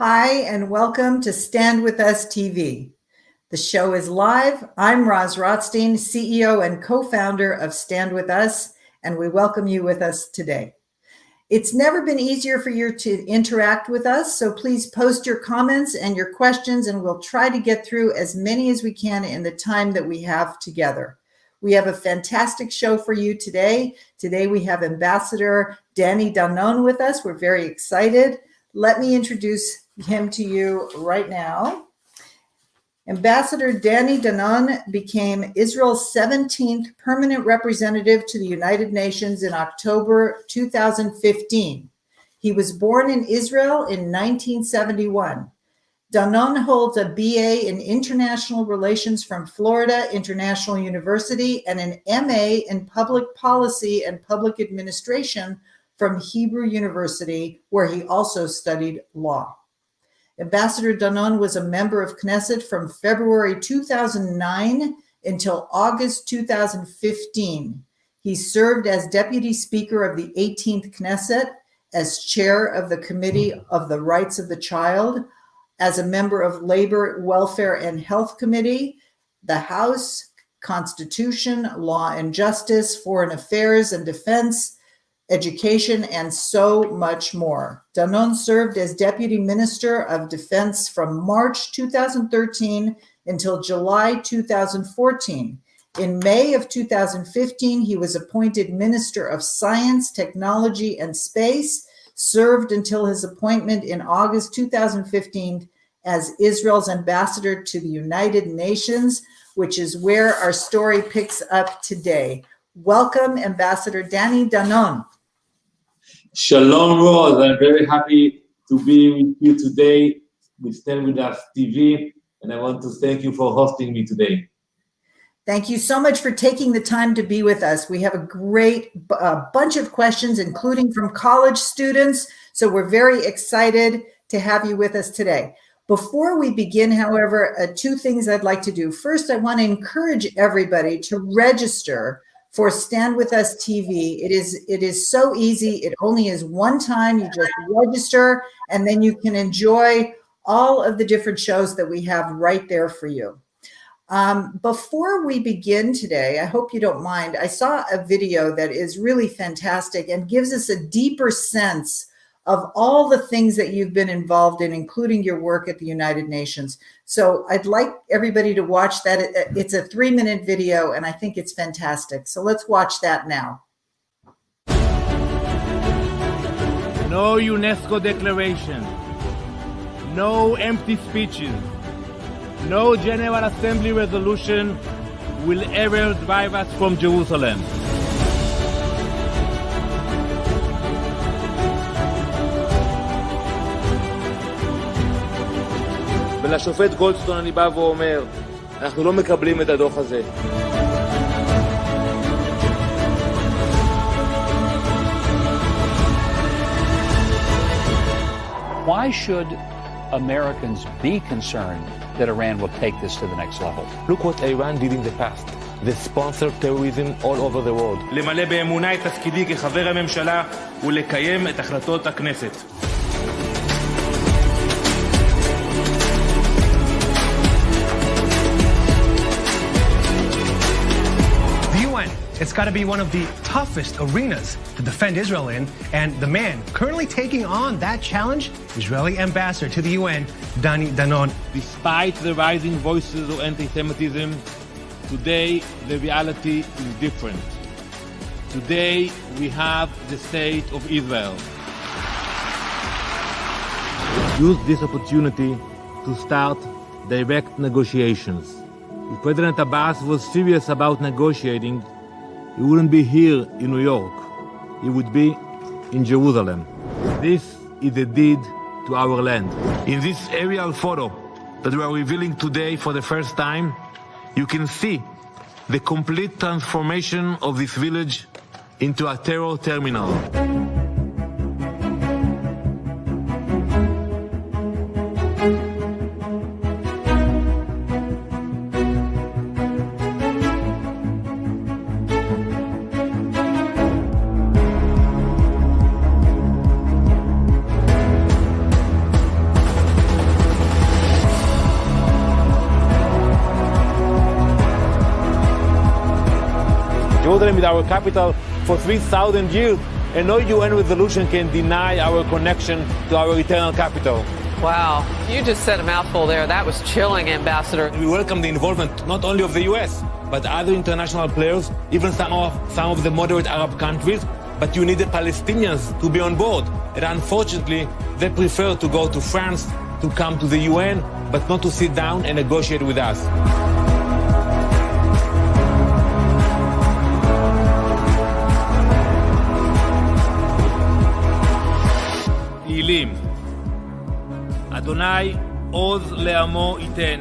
Hi, and welcome to Stand With Us TV. The show is live. I'm Roz Rothstein, CEO and co-founder of Stand With Us, and we welcome you with us today. It's never been easier for you to interact with us, so please post your comments and your questions, and we'll try to get through as many as we can in the time that we have together. We have a fantastic show for you today. Today we have Ambassador Danon with us. We're very excited. Let me introduce him to you right now. Ambassador Danon became Israel's 17th permanent representative to the United Nations in October 2015. He was born in Israel in 1971. Danon holds a BA in International Relations from Florida International University and an MA in Public Policy and Public Administration from Hebrew University, where he also studied law. Ambassador Danon was a member of Knesset from February 2009 until August 2015. He served as Deputy Speaker of the 18th Knesset, as Chair of the Committee of the Rights of the Child, as a member of Labor, Welfare, and Health Committee, the House, Constitution, Law and Justice, Foreign Affairs and Defense, Education, and so much more. Danon served as Deputy Minister of Defense from March 2013 until July 2014. In May of 2015, he was appointed Minister of Science, Technology, and Space, served until his appointment in August 2015 as Israel's ambassador to the United Nations, which is where our story picks up today. Welcome, Ambassador Danon. Shalom, Roz. I'm very happy to be with you today with Stand With Us TV, and I want to thank you for hosting me today. Thank you so much for taking the time to be with us. We have a great bunch of questions, including from college students, so we're very excited to have you with us today. Before we begin, however, two things I'd like to do. First, I want to encourage everybody to register for Stand With Us TV. It is so easy. It only is one time. You just register, and then you can enjoy all of the different shows that we have right there for you. Before we begin today, I hope you don't mind, I saw a video that is really fantastic and gives us a deeper sense of all the things that you've been involved in, including your work at the United Nations. So I'd like everybody to watch that. It's a 3-minute video, and I think it's fantastic. So let's watch that now. No UNESCO declaration, no empty speeches, no General Assembly resolution will ever drive us from Jerusalem. ולשופט גולדסטון אני בא ואומר, אנחנו לא מקבלים את הדוח הזה. Why should Americans be concerned that Iran will take this to the next level? Look what Iran did in the past. They sponsored terrorism all over the world. למלא באמונה את תפקידי כחבר הממשלה ולקיים את החלטות הכנסת. It's got to be one of the toughest arenas to defend Israel in, and the man currently taking on that challenge, Israeli ambassador to the UN, Danon. Despite the rising voices of anti-Semitism, today the reality is different. Today we have the state of Israel. Use this opportunity to start direct negotiations. If President Abbas was serious about negotiating, he wouldn't be here in New York. He would be in Jerusalem. This is a deed to our land. In this aerial photo that we are revealing today for the first time, you can see the complete transformation of this village into a terror terminal. Jerusalem is our capital for 3,000 years, and no UN resolution can deny our connection to our eternal capital. Wow, you just said a mouthful there. That was chilling, Ambassador. We welcome the involvement not only of the US, but other international players, even some of the moderate Arab countries. But you need the Palestinians to be on board. And unfortunately, they prefer to go to France to come to the UN, but not to sit down and negotiate with us. תהילים. אדוני עוז לעמו ייתן.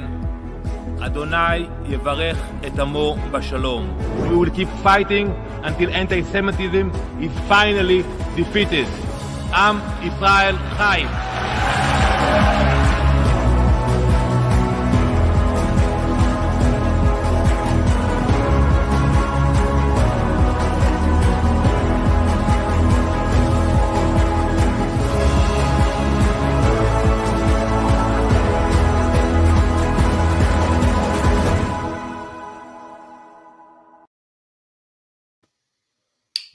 Adonai yevarech et amo b'shalom. We will keep fighting until anti-Semitism is finally defeated. Am Israel Chai.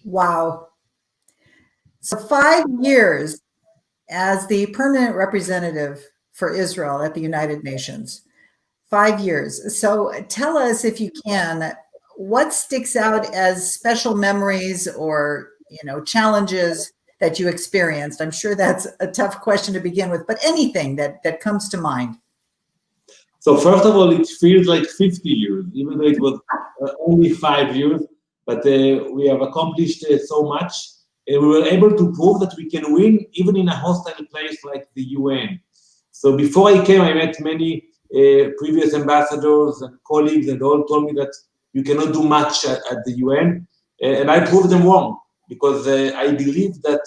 Wow. So 5 years as the permanent representative for Israel at the United Nations. 5 years. So tell us, if you can, what sticks out as special memories or, challenges that you experienced? I'm sure that's a tough question to begin with, but anything that comes to mind. So first of all, it feels like 50 years, even though it was only 5 years. But we have accomplished so much. We were able to prove that we can win even in a hostile place like the UN. So before I came, I met many previous ambassadors and colleagues, and all told me that you cannot do much at the UN. And I proved them wrong, because I believe that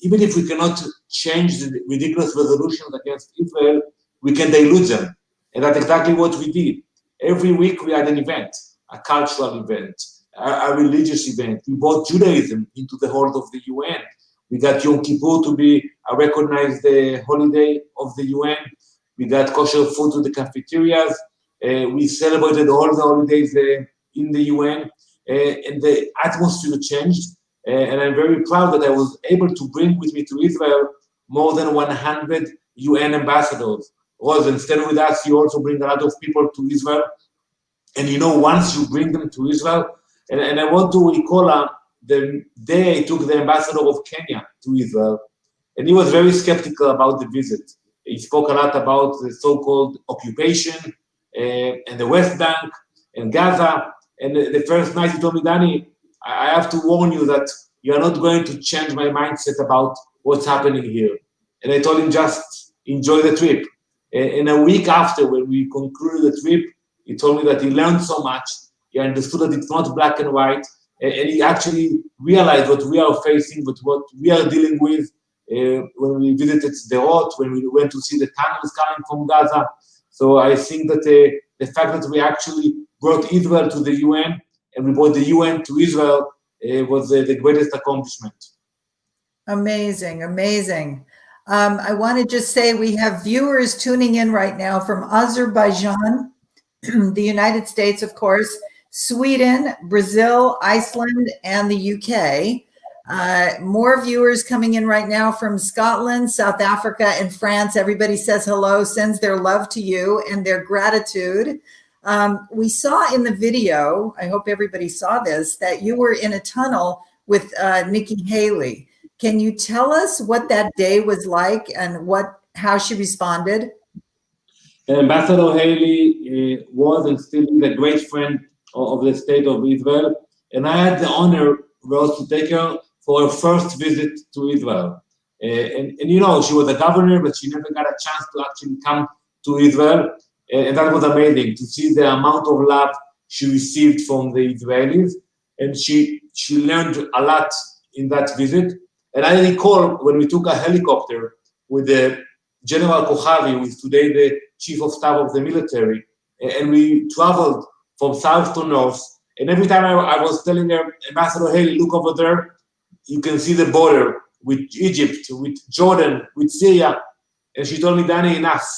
even if we cannot change the ridiculous resolutions against Israel, we can dilute them. And that's exactly what we did. Every week we had an event, a cultural event, a religious event. We brought Judaism into the halls of the UN. We got Yom Kippur to be a recognized holiday of the UN. We got kosher food to the cafeterias. We celebrated all the holidays in the UN, and the atmosphere changed. And I'm very proud that I was able to bring with me to Israel more than 100 UN ambassadors. Rosen, stand with us, you also bring a lot of people to Israel. And once you bring them to Israel, and I want to recall the day I took the ambassador of Kenya to Israel, and he was very skeptical about the visit. He spoke a lot about the so-called occupation and the West Bank and Gaza. And the first night he told me, Danny, I have to warn you that you are not going to change my mindset about what's happening here. And I told him, just enjoy the trip. And a week after, when we concluded the trip, he told me that he learned so much. He understood that it's not black and white, and he actually realized what we are facing, but what we are dealing with when we visited Sderot, when we went to see the tunnels coming from Gaza. So I think that the fact that we actually brought Israel to the UN and we brought the UN to Israel was the greatest accomplishment. Amazing, amazing. I want to just say we have viewers tuning in right now from Azerbaijan, the United States, of course, Sweden, Brazil, Iceland, and the UK. More viewers coming in right now from Scotland, South Africa, and France. Everybody says hello, sends their love to you and their gratitude. We saw in the video, I hope everybody saw this, that you were in a tunnel with Nikki Haley. Can you tell us what that day was like and how she responded? Ambassador Haley was and still is a great friend of the state of Israel, and I had the honor to take her for her first visit to Israel. And she was a governor, but she never got a chance to actually come to Israel, and that was amazing to see the amount of love she received from the Israelis, and she learned a lot in that visit. And I recall when we took a helicopter with the General Kochavi, who is today the Chief of Staff of the military, and we traveled from south to north. And every time I was telling her, Ambassador Haley, look over there, you can see the border with Egypt, with Jordan, with Syria. And she told me, Danny, enough.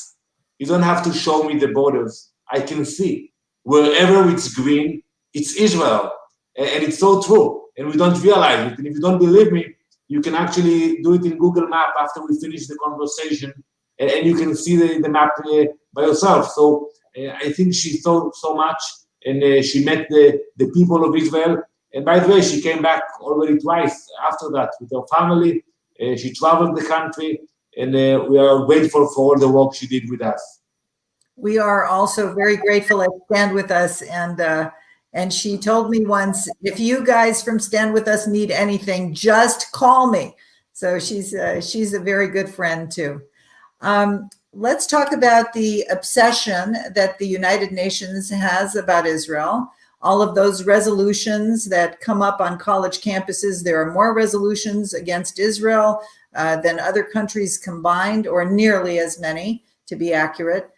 You don't have to show me the borders. I can see. Wherever it's green, it's Israel. And it's so true, and we don't realize it. And if you don't believe me, you can actually do it in Google Map after we finish the conversation, and you can see the map by yourself. So I think she saw so much, and she met the people of Israel. And by the way, she came back already twice after that with her family. She traveled the country, and we are grateful for all the work she did with us. We are also very grateful at Stand With Us, and she told me once, if you guys from Stand With Us need anything, just call me. So she's a very good friend too. Let's talk about the obsession that the United Nations has about Israel. All of those resolutions that come up on college campuses, there are more resolutions against Israel than other countries combined, or nearly as many, to be accurate.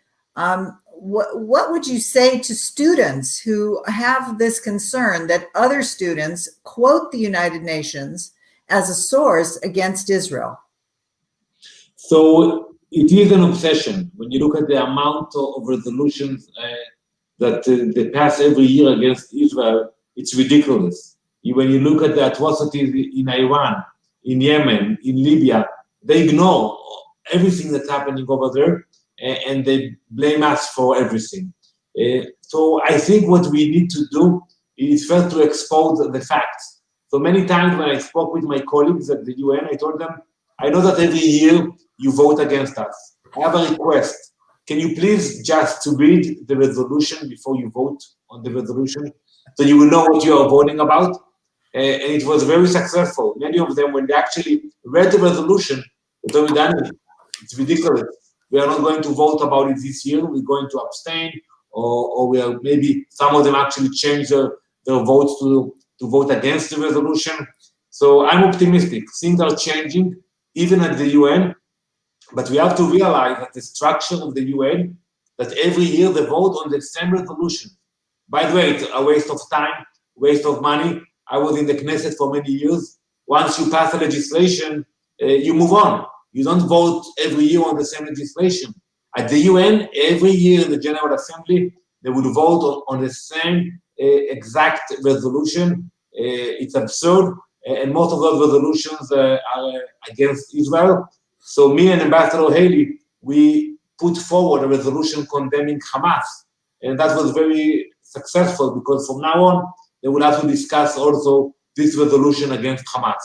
What would you say to students who have this concern that other students quote the United Nations as a source against Israel? So it is an obsession. When you look at the amount of resolutions that they pass every year against Israel, it's ridiculous. When you look at the atrocities in Iran, in Yemen, in Libya, they ignore everything that's happening over there, and they blame us for everything. So I think what we need to do is first to expose the facts. So many times when I spoke with my colleagues at the UN, I told them, I know that every year you vote against us. I have a request. Can you please just read the resolution before you vote on the resolution, so you will know what you are voting about? And it was very successful. Many of them, when they actually read the resolution, they told me, Danon, it's ridiculous. We are not going to vote about it this year. We're going to abstain, or we are, maybe some of them actually change their votes to vote against the resolution. So I'm optimistic. Things are changing, even at the UN. But we have to realize that the structure of the UN, that every year they vote on the same resolution. By the way, it's a waste of time, waste of money. I was in the Knesset for many years. Once you pass a legislation, you move on. You don't vote every year on the same legislation. At the UN, every year in the General Assembly, they will vote on the same exact resolution. It's absurd, and most of those resolutions are against Israel. So me and Ambassador Haley, we put forward a resolution condemning Hamas. And that was very successful, because from now on, they will have to discuss also this resolution against Hamas.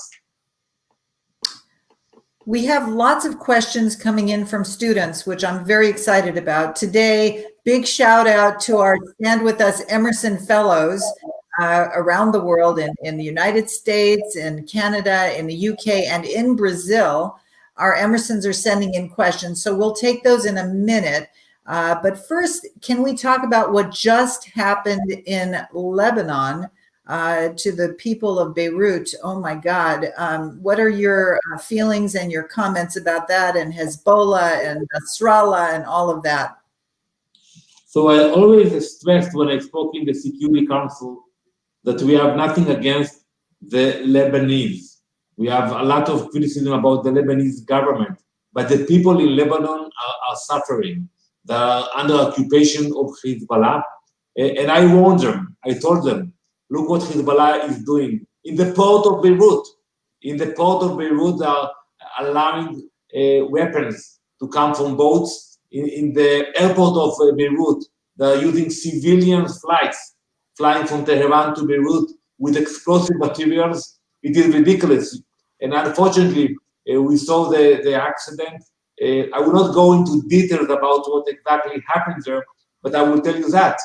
We have lots of questions coming in from students, which I'm very excited about. Today, big shout out to our Stand With Us Emerson Fellows around the world, in the United States, in Canada, in the UK, and in Brazil. Our Emersons are sending in questions, so we'll take those in a minute. But first, can we talk about what just happened in Lebanon to the people of Beirut? Oh my God. What are your feelings and your comments about that, and Hezbollah and Nasrallah and all of that? So I always stressed when I spoke in the Security Council that we have nothing against the Lebanese. We have a lot of criticism about the Lebanese government, but the people in Lebanon are suffering. They are under occupation of Hezbollah. And I warned them, I told them, look what Hezbollah is doing. In the port of Beirut, they are allowing weapons to come from boats. In the airport of Beirut, they are using civilian flights, flying from Tehran to Beirut with explosive materials. It is ridiculous. And unfortunately, we saw the accident. I will not go into details about what exactly happened there, but I will tell you that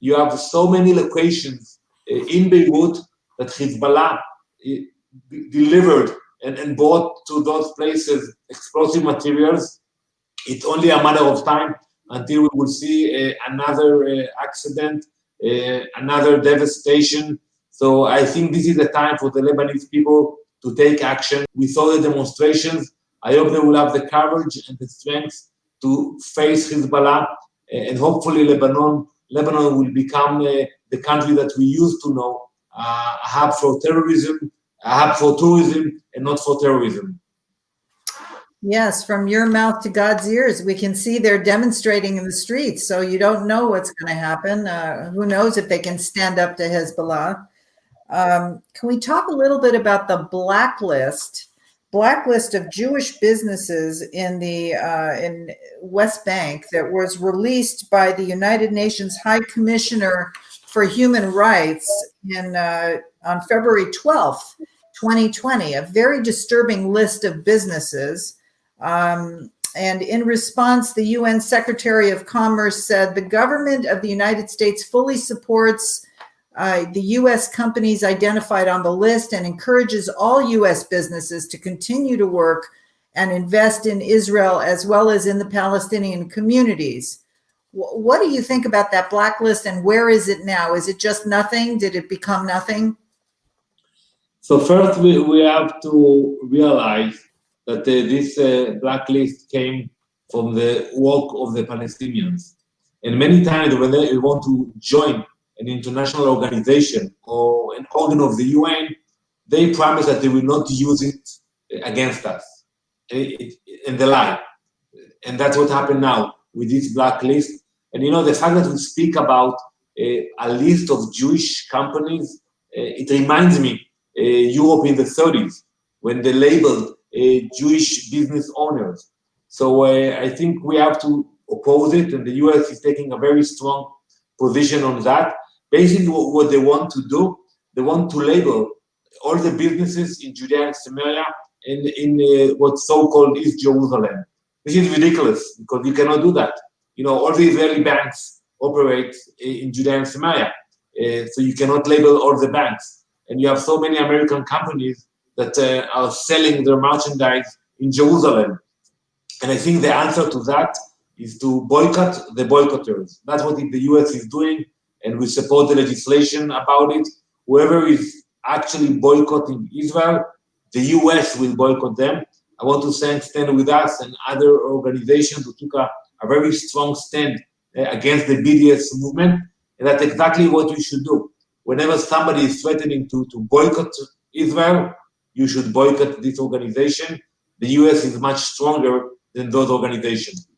you have so many locations in Beirut that Hezbollah delivered and brought to those places explosive materials. It's only a matter of time until we will see another accident, another devastation. So I think this is the time for the Lebanese people to take action. We saw the demonstrations. I hope they will have the courage and the strength to face Hezbollah, and hopefully Lebanon will become the country that we used to know, a hub for terrorism, a hub for tourism, and not for terrorism. Yes, from your mouth to God's ears, we can see they're demonstrating in the streets. So you don't know what's going to happen. Who knows if they can stand up to Hezbollah? Can we talk a little bit about the blacklist of Jewish businesses in the in West Bank that was released by the United Nations High Commissioner for Human Rights on February 12th, 2020, a very disturbing list of businesses. And in response, the UN Secretary of Commerce said the government of the United States fully supports the U.S. companies identified on the list and encourages all U.S. businesses to continue to work and invest in Israel as well as in the Palestinian communities. What do you think about that blacklist, and where is it now? Is it just nothing? Did it become nothing? So first, we have to realize that this blacklist came from the work of the Palestinians. And many times when they want to join an international organization or an organ of the UN, they promise that they will not use it against us. And they lie. And that's what happened now with this blacklist. And you know, the fact that we speak about a list of Jewish companies, it reminds me Europe in the 30s when they labeled Jewish business owners. So I think we have to oppose it, and the US is taking a very strong position on that. Basically, what they want to do, they want to label all the businesses in Judea and Samaria in what's so-called East Jerusalem. This is ridiculous because you cannot do that. You know, all the Israeli banks operate in Judea and Samaria, so you cannot label all the banks. And you have so many American companies that are selling their merchandise in Jerusalem. And I think the answer to that is to boycott the boycotters. That's what the US is doing, and we support the legislation about it. Whoever is actually boycotting Israel, the US will boycott them. I want to thank Stand With Us and other organizations who took a very strong stand against the BDS movement, and that's exactly what we should do. Whenever somebody is threatening to boycott Israel, you should boycott this organization. The US is much stronger than those organizations.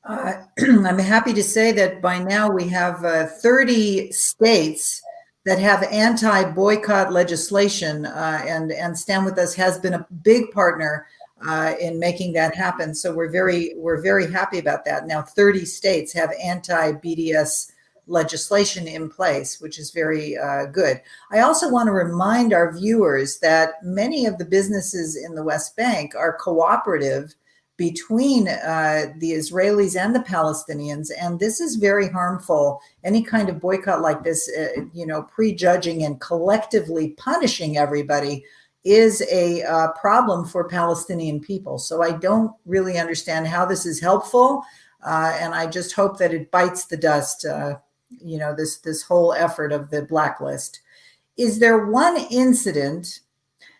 I'm happy to say that by now we have 30 states that have anti-boycott legislation, and Stand With Us has been a big partner in making that happen. So we're very happy about that. Now 30 states have anti-BDS legislation in place, which is very good. I also want to remind our viewers that many of the businesses in the West Bank are cooperative between the Israelis and the Palestinians, and this is very harmful. Any kind of boycott like this, prejudging and collectively punishing everybody is a problem for Palestinian people. So I don't really understand how this is helpful, and I just hope that it bites the dust, this whole effort of the blacklist. Is there one incident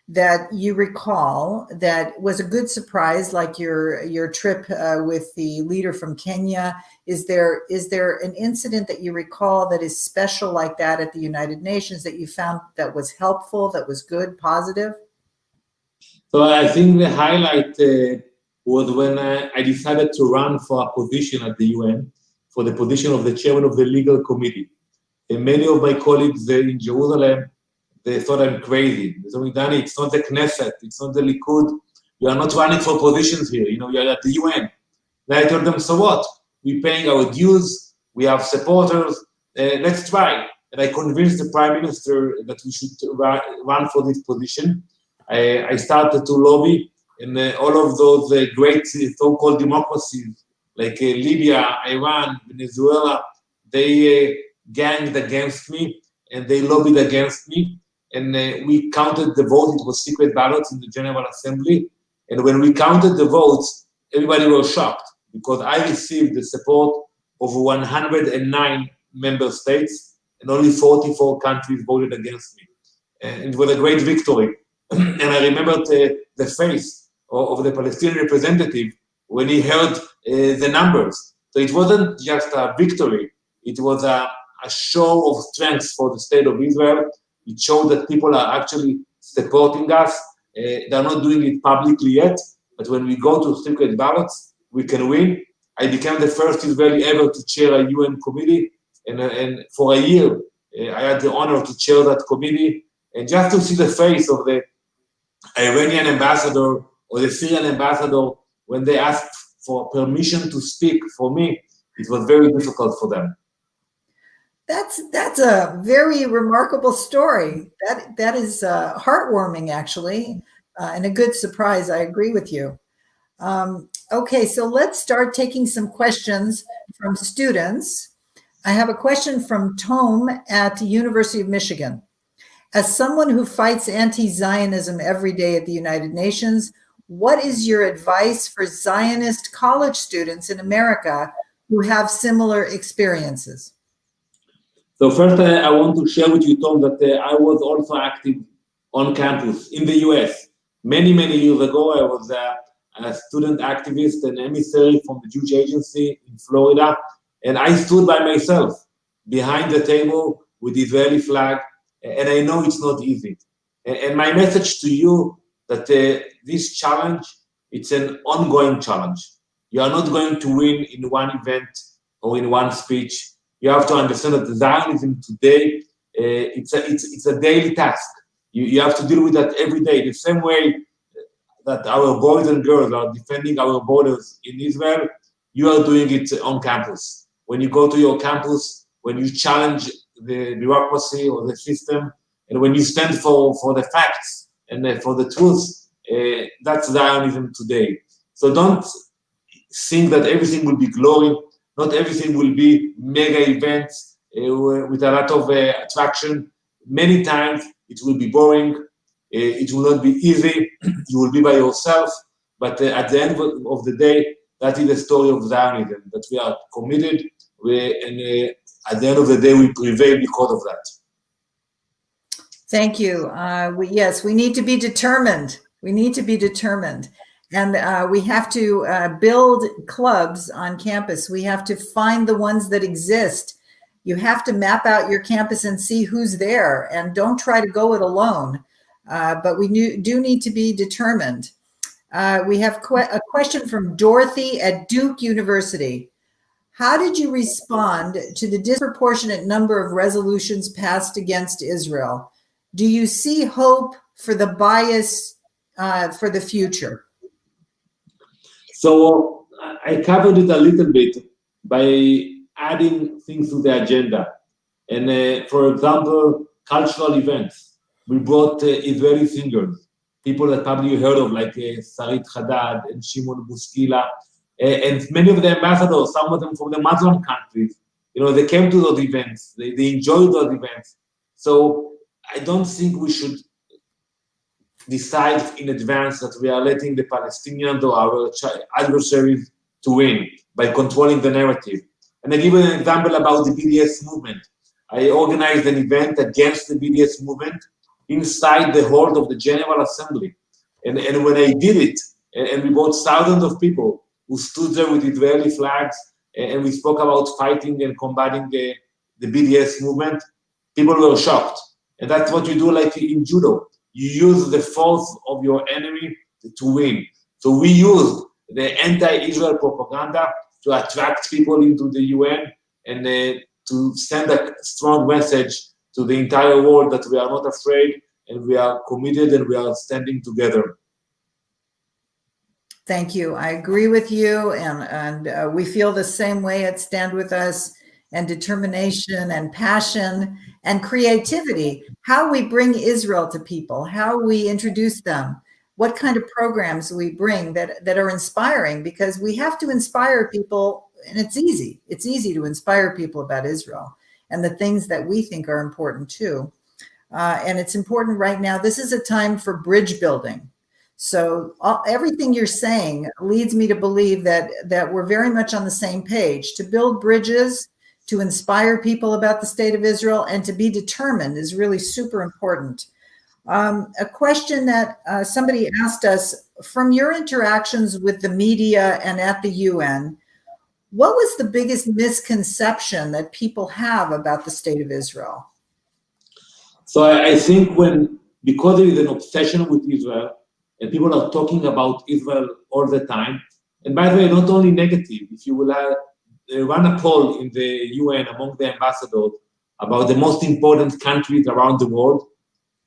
that you recall that was a good surprise, like your trip with the leader from Kenya? Is there an incident that you recall that is special like that at the United Nations that you found that was helpful, that was good, positive? So I think the highlight was when I decided to run for a position at the UN, for the position of the chairman of the legal committee. And many of my colleagues in Jerusalem, they thought I'm crazy. They told me, Danny, it's not the Knesset, it's not the Likud. You are not running for positions here. You're at the UN. Then I told them, so what? We're paying our dues. We have supporters. Let's try. And I convinced the prime minister that we should run for this position. I started to lobby, and all of those great so-called democracies like Libya, Iran, Venezuela, they ganged against me and they lobbied against me. And we counted the votes. It was secret ballots in the General Assembly. And when we counted the votes, everybody was shocked because I received the support of 109 member states and only 44 countries voted against me. And it was a great victory. And I remembered the face of the Palestinian representative when he heard the numbers. So it wasn't just a victory. It was a show of strength for the state of Israel. It showed that people are actually supporting us. They're not doing it publicly yet, but when we go to secret ballots, we can win. I became the first Israeli ever to chair a UN committee, and for a year, I had the honor to chair that committee, and just to see the face of the Iranian ambassador or the Syrian ambassador when they asked for permission to speak for me, it was very difficult for them. That's a very remarkable story. That is heartwarming, actually, and a good surprise. I agree with you. Okay, so let's start taking some questions from students. I have a question from Tom at the University of Michigan. As someone who fights anti-Zionism every day at the United Nations, what is your advice for Zionist college students in America who have similar experiences? So first, I want to share with you, Tom, that I was also active on campus in the US. Many years ago, I was a student activist and emissary from the Jewish Agency in Florida, and I stood by myself behind the table with the Israeli flag, and I know it's not easy. And my message to you that this challenge, it's an ongoing challenge. You are not going to win in one event or in one speech. You have to understand that Zionism today, it's a daily task. You have to deal with that every day. The same way that our boys and girls are defending our borders in Israel, you are doing it on campus. When you go to your campus, when you challenge the bureaucracy or the system, and when you stand for the facts and for the truth, that's Zionism today. So don't think that everything will be glory. Not everything will be mega events with a lot of attraction. Many times it will be boring. It will not be easy. You will be by yourself. But at the end of the day, that is the story of Zionism, that we are committed, and at the end of the day, we prevail because of that. Thank you. Yes, we need to be determined. We need to be determined. And we have to build clubs on campus. We have to find the ones that exist. You have to map out your campus and see who's there, and don't try to go it alone. But we do need to be determined. We have a question from Dorothy at Duke University. How did you respond to the disproportionate number of resolutions passed against Israel? Do you see hope for the bias for the future? So I covered it a little bit by adding things to the agenda. And for example, cultural events. We brought Israeli singers, people that probably you heard of, like Sarit Haddad and Shimon Buskila, and many of the ambassadors, some of them from the Muslim countries, they came to those events, they enjoyed those events. So I don't think we should decide in advance that we are letting the Palestinians or our adversaries to win by controlling the narrative. And I give you an example about the BDS movement. I organized an event against the BDS movement inside the hall of the General Assembly. And when I did it, and we brought thousands of people who stood there with Israeli flags, and we spoke about fighting and combating the BDS movement, people were shocked. And that's what you do like in judo. You use the force of your enemy to win. So we used the anti-Israel propaganda to attract people into the UN and to send a strong message to the entire world that we are not afraid and we are committed and we are standing together. Thank you. I agree with you, and we feel the same way at Stand With Us, and determination and passion and creativity, how we bring Israel to people, how we introduce them, what kind of programs we bring that are inspiring, because we have to inspire people, and it's easy. It's easy to inspire people about Israel and the things that we think are important too. And it's important right now. This is a time for bridge building. So everything you're saying leads me to believe that we're very much on the same page. To build bridges, to inspire people about the state of Israel, and to be determined is really super important. A question that somebody asked us, from your interactions with the media and at the UN, what was the biggest misconception that people have about the state of Israel? So I think because there is an obsession with Israel, and people are talking about Israel all the time, and by the way, not only negative, if you will run a poll in the UN among the ambassadors, about the most important countries around the world,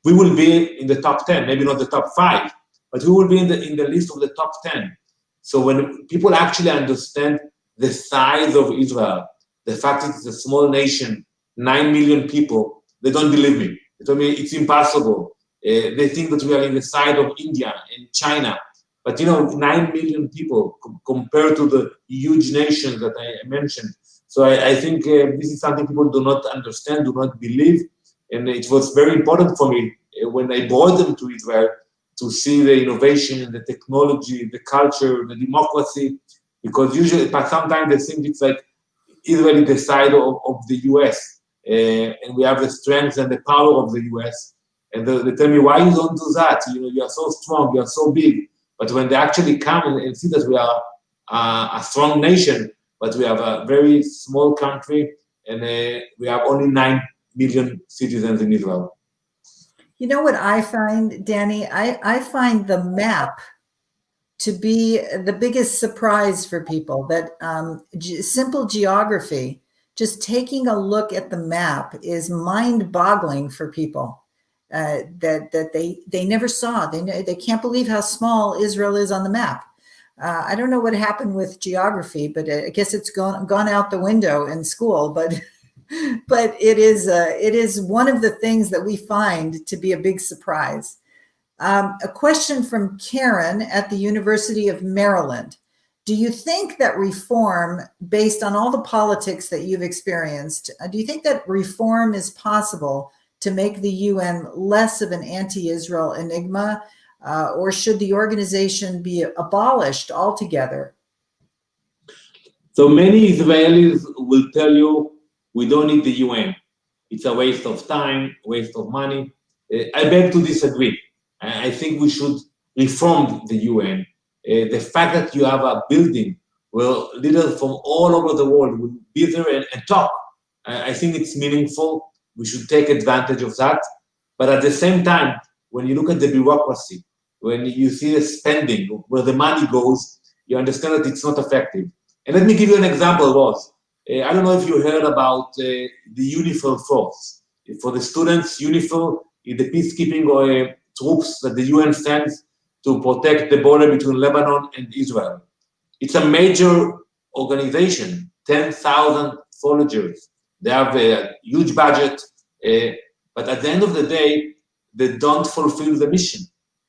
we will be in the top 10, maybe not the top 5, but we will be in the list of the top 10. So when people actually understand the size of Israel, the fact that it's a small nation, 9 million people, they don't believe me. They tell me it's impossible. They think that we are in the side of India and China. But 9 million people compared to the huge nations that I mentioned. So I think this is something people do not understand, do not believe. And it was very important for me when I brought them to Israel to see the innovation, the technology, the culture, the democracy, because usually, but sometimes they think it's like Israel is the side of the US, and we have the strength and the power of the US. And they tell me, why you don't do that? You are so strong, you are so big. But when they actually come and see that we are a strong nation, but we have a very small country, and we have only 9 million citizens in Israel. You know what I find, Danny? I find the map to be the biggest surprise for people, that simple geography, just taking a look at the map is mind-boggling for people. That they never saw. They can't believe how small Israel is on the map. I don't know what happened with geography, but I guess it's gone out the window in school. But it is one of the things that we find to be a big surprise. A question from Karen at the University of Maryland. Do you think that reform, based on all the politics that you've experienced, do you think that reform is possible to make the UN less of an anti-Israel enigma, or should the organization be abolished altogether? So many Israelis will tell you, we don't need the UN. It's a waste of time, waste of money. I beg to disagree. I think we should reform the UN. The fact that you have a building where leaders from all over the world will be there and talk, I think it's meaningful. We should take advantage of that. But at the same time, when you look at the bureaucracy, when you see the spending, where the money goes, you understand that it's not effective. And let me give you an example, Ross. I don't know if you heard about the UNIFIL force. For the students, UNIFIL is the peacekeeping troops that the UN sends to protect the border between Lebanon and Israel. It's a major organization, 10,000 soldiers. They have a huge budget, but at the end of the day, they don't fulfill the mission.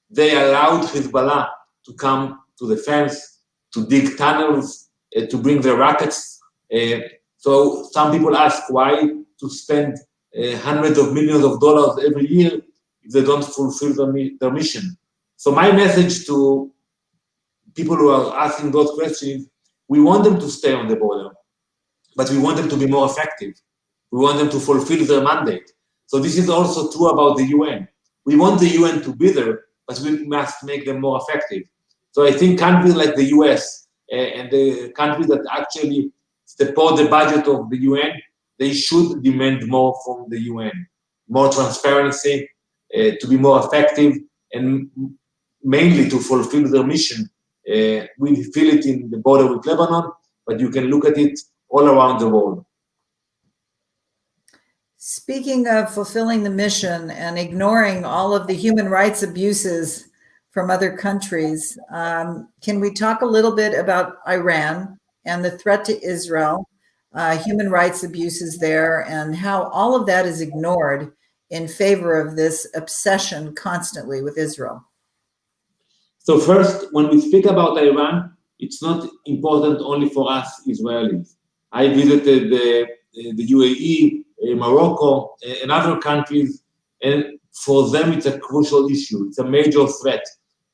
They allowed Hezbollah to come to the fence, to dig tunnels, to bring the rockets. So some people ask why to spend hundreds of millions of dollars every year if they don't fulfill their mission. So my message to people who are asking those questions, we want them to stay on the border, but we want them to be more effective. We want them to fulfill their mandate. So this is also true about the UN. We want the UN to be there, but we must make them more effective. So I think countries like the US and the countries that actually support the budget of the UN, they should demand more from the UN, more transparency, to be more effective, and mainly to fulfill their mission. We feel it in the border with Lebanon, but you can look at it all around the world. Speaking of fulfilling the mission and ignoring all of the human rights abuses from other countries, can we talk a little bit about Iran and the threat to Israel, human rights abuses there, and how all of that is ignored in favor of this obsession constantly with Israel? So first, when we speak about Iran, it's not important only for us Israelis. I visited the UAE, Morocco, and other countries, and for them it's a crucial issue. It's a major threat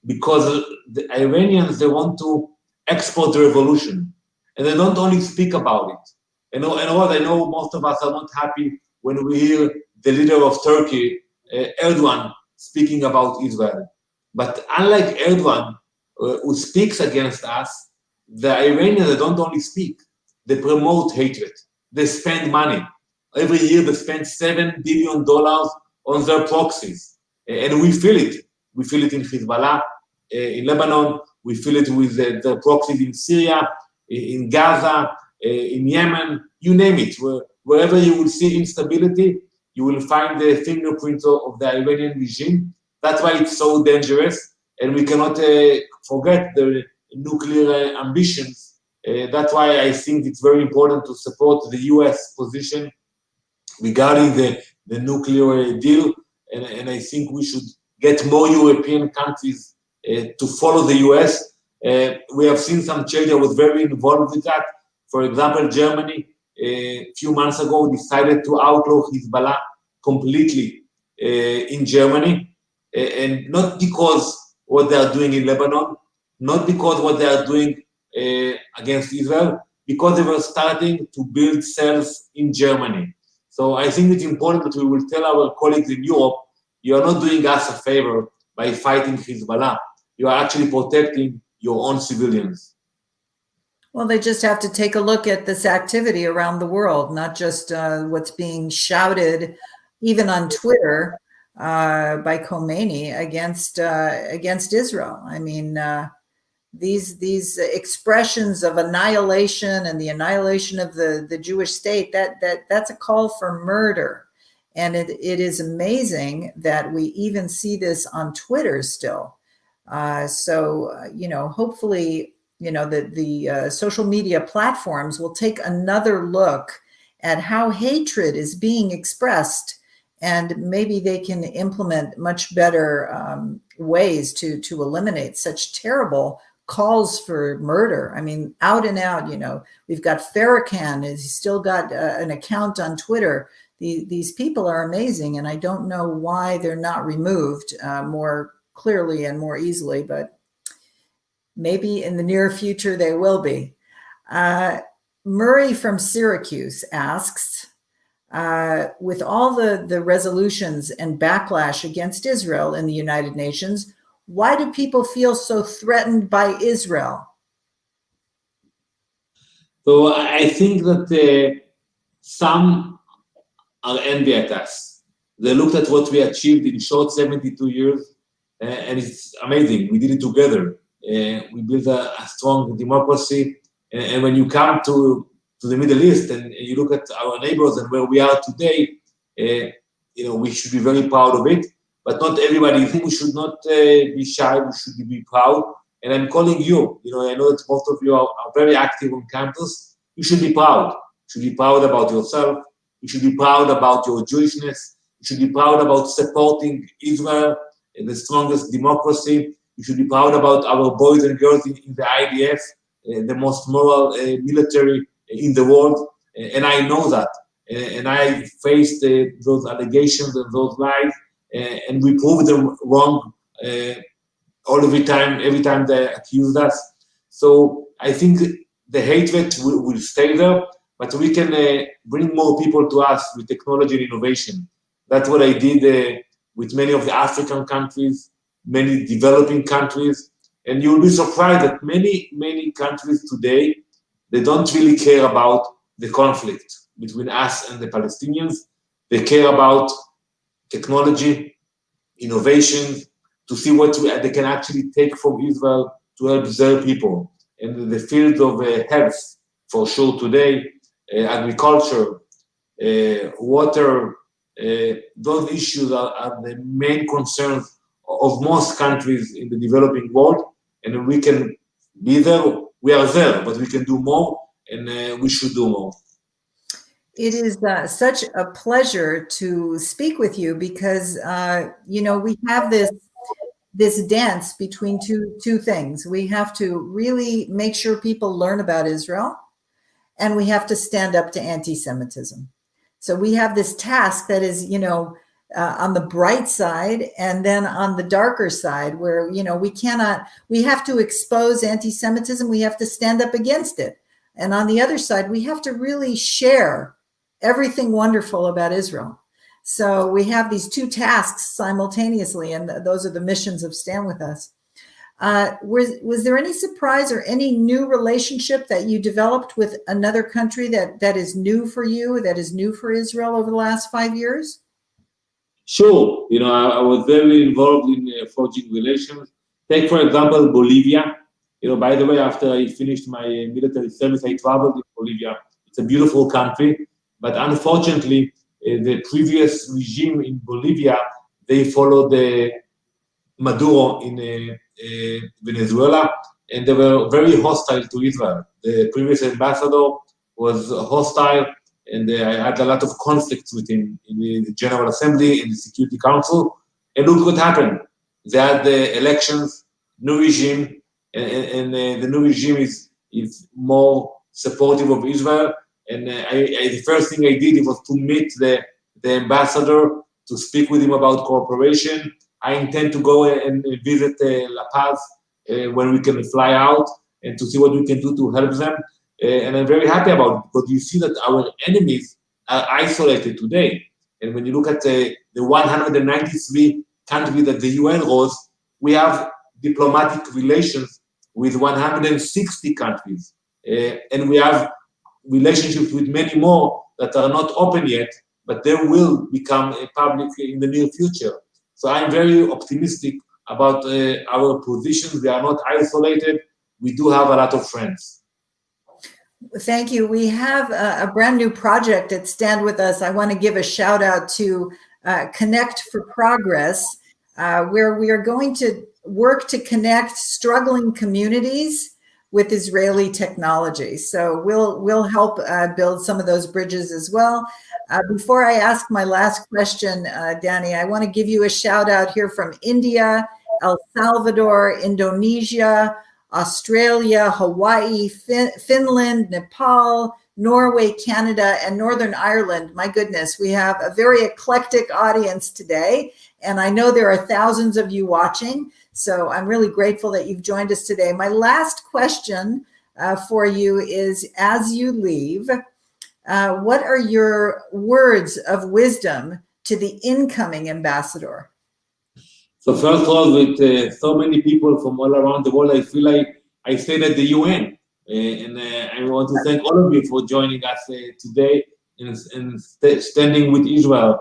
because the Iranians, they want to export the revolution, and they don't only speak about it. And what I know, most of us are not happy when we hear the leader of Turkey, Erdogan, speaking about Israel. But unlike Erdogan, who speaks against us, the Iranians, they don't only speak, they promote hatred. They spend money. Every year they spend $7 billion on their proxies. And we feel it. We feel it in Hezbollah, in Lebanon. We feel it with the proxies in Syria, in Gaza, in Yemen, you name it. wherever you will see instability, you will find the fingerprints of the Iranian regime. That's why it's so dangerous, and we cannot forget the nuclear ambitions. That's why I think it's very important to support the US position regarding the nuclear deal, and I think we should get more European countries to follow the US. We have seen some change. I was very involved with that. For example, Germany, a few months ago, decided to outlaw Hezbollah completely in Germany, and not because what they are doing in Lebanon, not because what they are doing against Israel, because they were starting to build cells in Germany. So I think it's important that we will tell our colleagues in Europe, you are not doing us a favor by fighting Hezbollah. You are actually protecting your own civilians. Well, they just have to take a look at this activity around the world, not just what's being shouted, even on Twitter, by Khomeini against Israel. I mean, these expressions of annihilation and the annihilation of the Jewish state, that's a call for murder. And it is amazing that we even see this on Twitter still. Hopefully, the social media platforms will take another look at how hatred is being expressed, and maybe they can implement much better ways to eliminate such terrible calls for murder. I mean, out and out, we've got Farrakhan, he's still got an account on Twitter. These people are amazing, and I don't know why they're not removed more clearly and more easily, but maybe in the near future they will be. Murray from Syracuse asks, with all the resolutions and backlash against Israel in the United Nations, why do people feel so threatened by Israel? So I think that some are envy at us. They looked at what we achieved in short 72 years, and it's amazing. We did it together. We built a strong democracy. And when you come to the Middle East and you look at our neighbors and where we are today, we should be very proud of it. But not everybody. I think we should not be shy. We should be proud. And I'm calling you. I know that most of you are very active on campus. You should be proud. You should be proud about yourself. You should be proud about your Jewishness. You should be proud about supporting Israel, the strongest democracy. You should be proud about our boys and girls in the IDF, the most moral military in the world. And I know that. And I faced those allegations and those lies. And we proved them wrong every time they accused us. So I think the hatred will stay there, but we can bring more people to us with technology and innovation. That's what I did with many of the African countries, many developing countries, and you'll be surprised that many countries today, they don't really care about the conflict between us and the Palestinians. They care about technology, innovation, to see what they can actually take from Israel to help their people. And the field of health, for sure today, agriculture, water, those issues are the main concerns of most countries in the developing world. And we can be there, we are there, but we can do more, and we should do more. It is such a pleasure to speak with you because, we have this dance between two things. We have to really make sure people learn about Israel, and we have to stand up to anti-Semitism. So we have this task that is, on the bright side and then on the darker side where, we have to expose anti-Semitism. We have to stand up against it. And on the other side, we have to really share everything wonderful about Israel. So we have these two tasks simultaneously, and those are the missions of Stand With Us. Was there any surprise or any new relationship that you developed with another country that is new for you, that is new for Israel over the last 5 years? Sure. I was very involved in forging relations. Take, for example, Bolivia. By the way, after I finished my military service, I traveled in Bolivia. It's a beautiful country. But unfortunately, the previous regime in Bolivia, they followed Maduro in Venezuela, and they were very hostile to Israel. The previous ambassador was hostile, and I had a lot of conflicts with him in the General Assembly, in the Security Council. And look what happened. They had the elections, new regime, and the new regime is more supportive of Israel. And the first thing I did was to meet the ambassador, to speak with him about cooperation. I intend to go and visit La Paz when we can fly out and to see what we can do to help them. And I'm very happy about it, because you see that our enemies are isolated today. And when you look at the 193 countries that the UN rose, we have diplomatic relations with 160 countries. And we have relationships with many more that are not open yet, but they will become public in the near future. So I'm very optimistic about our position. We are not isolated. We do have a lot of friends. Thank you. We have a brand new project at Stand With Us. I want to give a shout out to Connect for Progress, where we are going to work to connect struggling communities with Israeli technology. So we'll help build some of those bridges as well. Before I ask my last question, Danny, I want to give you a shout out here from India, El Salvador, Indonesia, Australia, Hawaii, Finland, Nepal, Norway, Canada, and Northern Ireland. My goodness, we have a very eclectic audience today, and I know there are thousands of you watching, so I'm really grateful that you've joined us today. My last question for you is, as you leave, what are your words of wisdom to the incoming ambassador? So first of all, with so many people from all around the world, I feel like I stayed at the UN. And I want to thank all of you for joining us today and standing with Israel.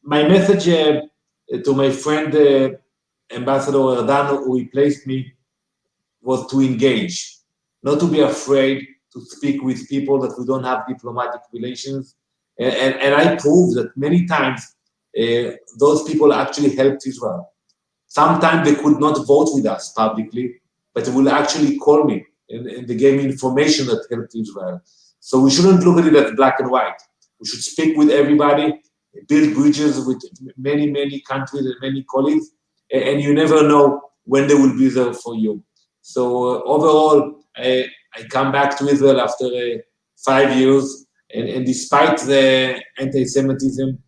My message to my friend, Ambassador Danon, who replaced me, was to engage, not to be afraid to speak with people that we don't have diplomatic relations. And I proved that many times those people actually helped Israel. Sometimes they could not vote with us publicly, but they will actually call me and they gave me information that helped Israel. So we shouldn't look at it as black and white. We should speak with everybody, build bridges with many, many countries and many colleagues, and you never know when they will be there for you. So overall, I come back to Israel after 5 years, and despite the anti-Semitism,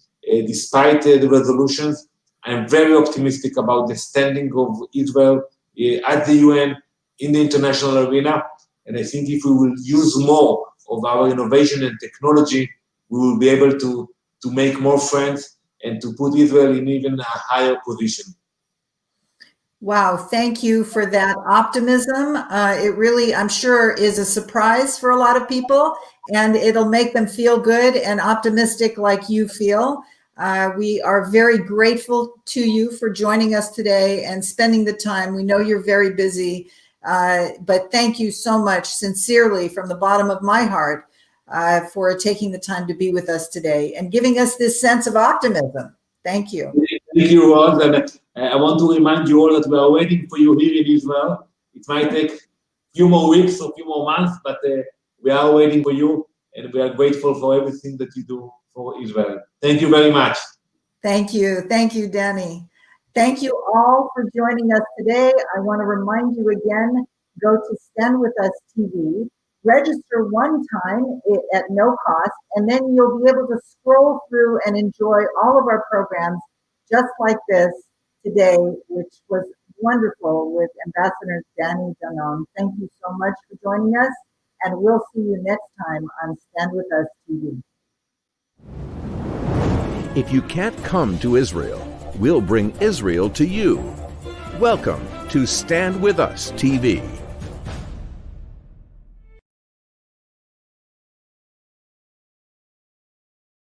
despite the resolutions, I'm very optimistic about the standing of Israel at the UN, in the international arena. And I think if we will use more of our innovation and technology, we will be able to make more friends and to put Israel in even a higher position. Wow, thank you for that optimism. It really, I'm sure, is a surprise for a lot of people, and it'll make them feel good and optimistic like you feel. We are very grateful to you for joining us today and spending the time. We know you're very busy, but thank you so much, sincerely, from the bottom of my heart, for taking the time to be with us today and giving us this sense of optimism. Thank you. Thank you, Roz. And I want to remind you all that we are waiting for you here in Israel. It might take a few more weeks or a few more months, but we are waiting for you, and we are grateful for everything that you do for Israel. Thank you very much. Thank you. Thank you, Danny. Thank you all for joining us today. I want to remind you again, go to Stand With Us TV, register one time at no cost, and then you'll be able to scroll through and enjoy all of our programs just like this today, which was wonderful with Ambassador Danny Danon. Thank you so much for joining us, and we'll see you next time on Stand With Us TV. If you can't come to Israel, we'll bring Israel to you. Welcome to Stand With Us TV.